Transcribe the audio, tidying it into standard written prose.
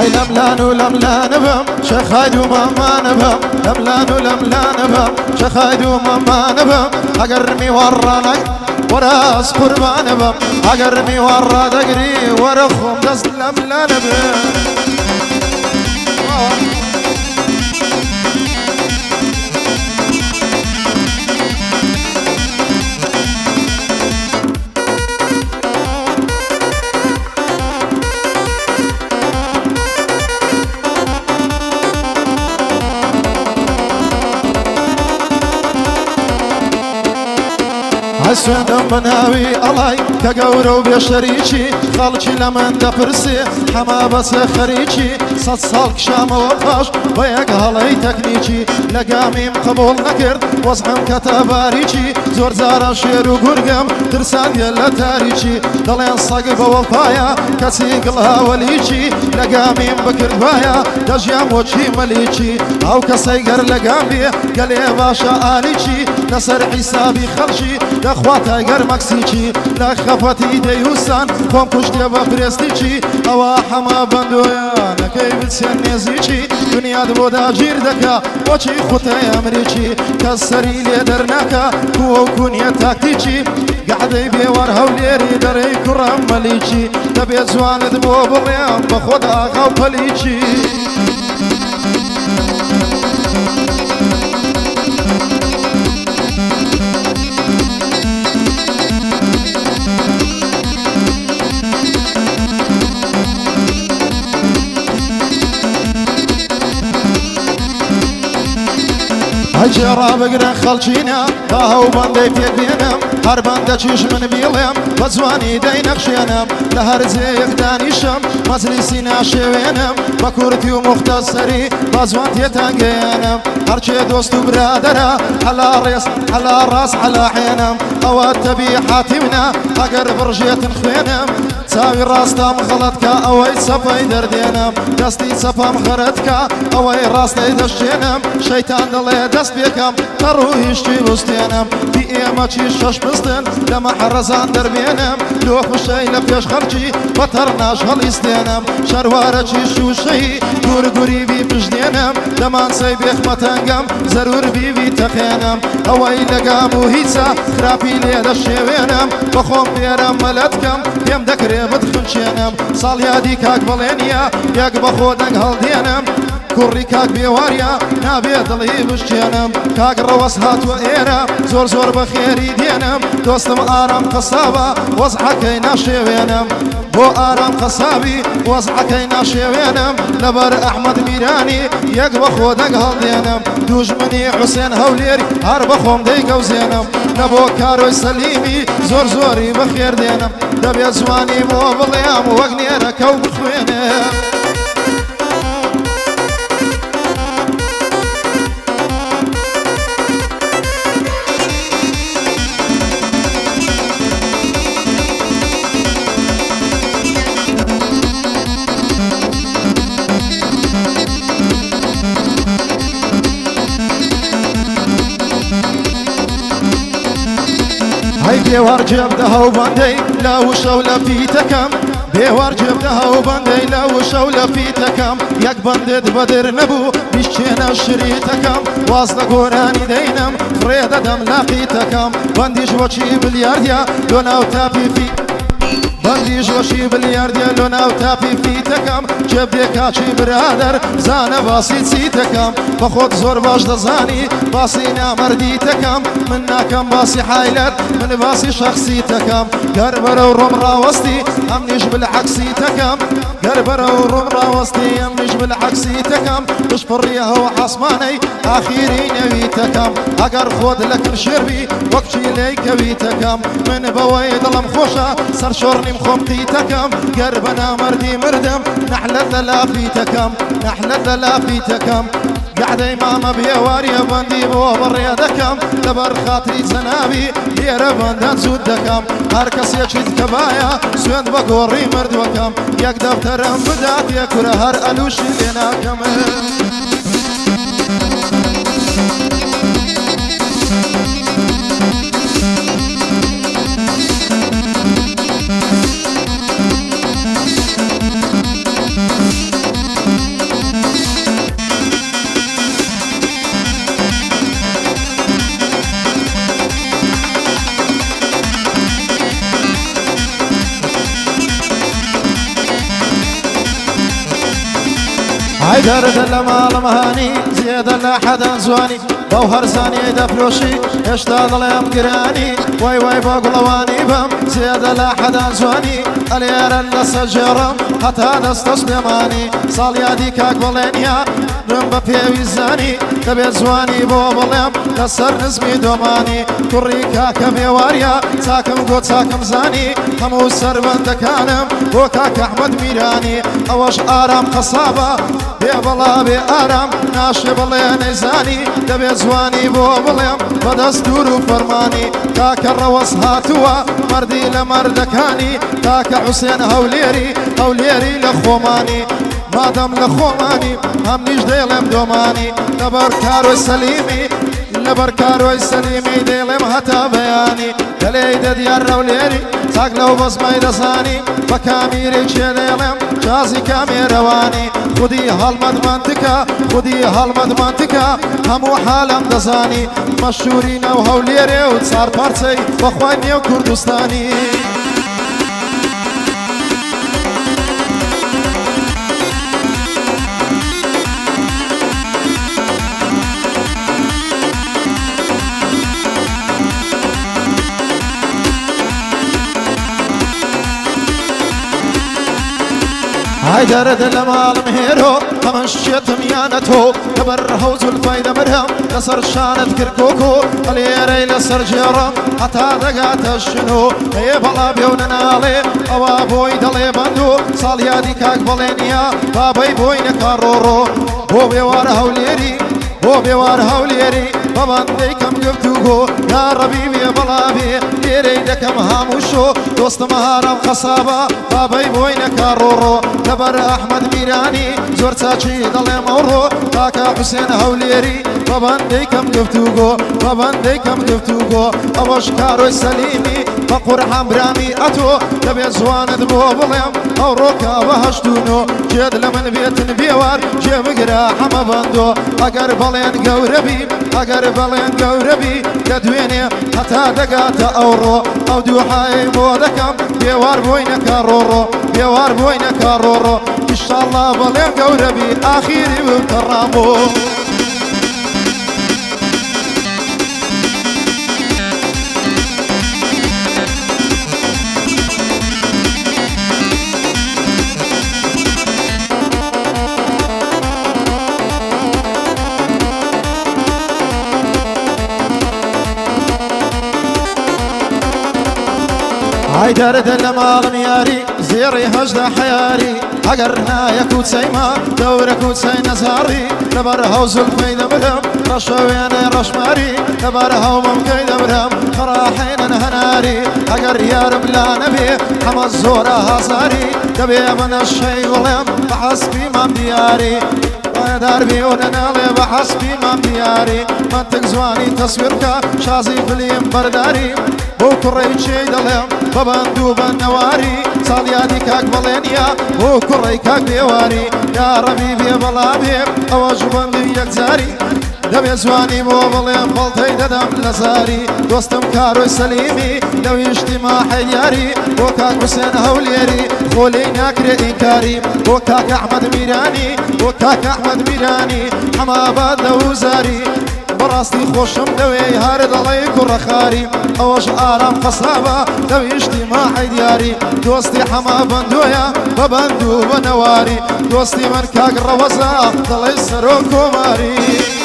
لملان ولملان بم شخايد ومامان بم لملان ولملان بم شخايد ومامان بم أقرمي ورانك وراس قربان بم أقرمي ورا دقري ورخم دست لملان بم حسنم مناوي الله كجورو بشريكي خالتي لمن دبرسي حما بس خريكي صد صالك شام وخاش وياك هلاي تكنيكي لقامي قبول نكرد وصحم كتباريكي زور زارا شير وقرقم ترسان يلا تاريكي دلين صقب والفايا كسيق الهاوليكي لقامي بكرد بايا دجيام وجهي مليكي او كسيقر لقامي قلي باشا آليكي نصر حسابي خلشي اخواتا گر مکسیچی لخفتی دیوسان خم کشته و پرستیچی اوا حما بندویا نکی بسیار نزیچی دنیا دبودا جیر دکا وچی خوته امریچی کسری لیدر نکا کو کنیا تاکتیچی قعدی بیوار هولیری دری کرم ملیچی دبی زوان دبو بریم بخدا غو پلیچی هجرا بقرا خلشينا باهو بندي فيك بينام هر بنده چيش من بيلم بزواني دي نقشينم لهر زيك داني شم مزلسي ناشوينم بكورتي ومختصري بزوان تيتنقينم هر چه دوست برادرا على ريس على راس على حينم اوات تبي حاتمنا اقر برجيت نخوينم تساوي راستا مخلطك اوي صفاي دردينم دستي صفا مخرتك اوي راستي دشينم شيطان دلي دست بيكم ترويش تي بستينم في ايما تشي شش بستن لما حرزان دربينم لو خشي لفيش خرجي بطرناش هاليستينم شروارة تشي شوشي قوري بي بجدينم لما نسي بيخ متنقم ضرور بي تخينم اوي لقام وهيسا خرابي لي دشيوينم بخوم بيرم ملتكم يم دكري بدخنشينم صاليا دي كاك بلينيا ياك بخودنك هالدينم كوري كاك بيواريا نابي دلي بشينم كاك روس هات وإيرا زور زور بخيري دينم دوستم آرام قصابة وزحكي ناشيوينم بو آرام قصابي وزحكي ناشيوينم لبر أحمد ميراني ياك بخودنك هالدينم دوجمني حسين هوليري هار بخوم دي قوزينم نبو كاروي سليمي زور زوري بخير دينم دبي زواني مو بليام وقنيرا كو بخوينم هاي بيوار جبدها وبندي لا وشولا في تكم بيوار جبدها وبندي لا وشولا في تكم ياك بندد بدر نبو بيشينا شريتكم واصل قراني دينم فريد دم لاقيتكم بنديش وشي باليارديا لونا وتابي في بنديش وشي باليارديا لونا وتابي في تكم جبدي كاتشي برادر زانا باسي تسيتكم بخود زور باش دزاني باسي نامرديتكم مناكم باسي حايلت من باسي شخصيتكم قربر وروم راوستي امنيش بالعكسيتكم قربر وروم راوستي امنيش بالعكسيتكم تشفريها وحصماني اخيري نويتكم اقر خود لك الشربي وقتي ليك بيتكم من بويد المخوشة سر شورني مخمقيتكم قربنا مردي مردم نحلة لافيتكم نحلة لافيتكم قاعدة ماما بيواريا بندي بو بريدكم لبر خاطري زنابي دير بندان زودكم هركس يجد كبايا سوين بقوري مردوكم يك دفترم بدات يكره هر ألوش لناكم حيدر دلما المهاني زيادة لا حدا زواني بوهر زاني دفلوشي اشتاق لهم قراني واي واي بقلواني بم زيادة لا حدا زواني اليار اللي سجرم حتى دستسلماني صاليادي كاك بلينيا رمب بيوي زاني تبي زواني بو بليم لسر نزمي دوماني كوري كاك بيواريا ساكم قوت ساكم زاني همو سر بندكانم وكاك احمد ميراني اوش آرام خصابة بلا بي آرام ناشي بلي نزاني تبي زواني بو بليم بدستور فرماني كاك الروس هاتوا مردي لمردكاني كاك حسين هوليري هوليري لخوماني مادام لخوماني هم نيش ديلم دوماني لبر كاروي سليمي لبر كاروي سليمي ديلم هتا بياني دليد ديار هوليري ساق لو بس ميدساني بكاميري چه ديلم جازي كامي رواني خودي هالمد منطقة خودي هالمد منطقة همو حالم دزاني مشهورين و هوليري و تصار پارچي بخواني و كردستاني حيدر دلما المهيرو همشيت ميانتو كبر هوز الفايدة مرهم لسر شانت كركوكو اليري لسر جيرم حتى دقات الشنو هي بلا بيوننا لي أوا بوي دلي بندو صاليادي كاك بلينيا بابي بوي نكارورو بو بيوار هوليري بو بيوار هوليري بابندي كم قبتوكو يا ربيبي بلا بي ليري دكم هاموشو دوست مهارم خصابة بابي بوي نكارورو لبر احمد ميراني زور تاچي دلي مورو كاكا حسين هوليري بابندي كم قبتوكو بابندي كم قبتوكو اوش كاروي سليمي فقر حمرامي اتو تبي زوان دبو بليم او روكا وهشتونو جيد لمن بيتن بيوار جيب قرا حما بندو اگر بلين قوربي اگر بلين قوربي تدويني حتى دقات اورو او دوحاي مودكم بيوار بوينك رورو بيوار بوينك رورو ان شاء الله بلين قوربي اخيري وكرامو حيدر دلما المياري زيري هجد حياري اقرنا يكوت سيما دور كوت سي نزاري لبر هوز الفيد برهم رشوين رشماري لبر هوم كيد برهم خراحين هناري اقر يا رب لا نبي حما الزورة هزاري تبي من الشي ولم بحسبي من دياري دربي وننالي بحسبي من دياري منطق زواني تصويرك شازي فيلم برداري وكري شي دلم ببندو بالنواري صاليادي كاك بلينيا وكري كاك ديواري يا ربيبي بلابي اوجبن لي يكزاري دم زواني مو بليم بلطي ددم لزاري دوستم كاروي سليمي لو اجتماع حياري وكاك حسين هوليري خولي ناكري انكاري وكاك احمد ميراني وكاك احمد ميراني حما باد وزاري براستي خوشم دوي هارد الله كره خاري اوش آرام خصابة دوي اجتماع دياري دوستي حما بندويا ببندو بنواري دوستي من كاك الروزة ضلي سروك وماري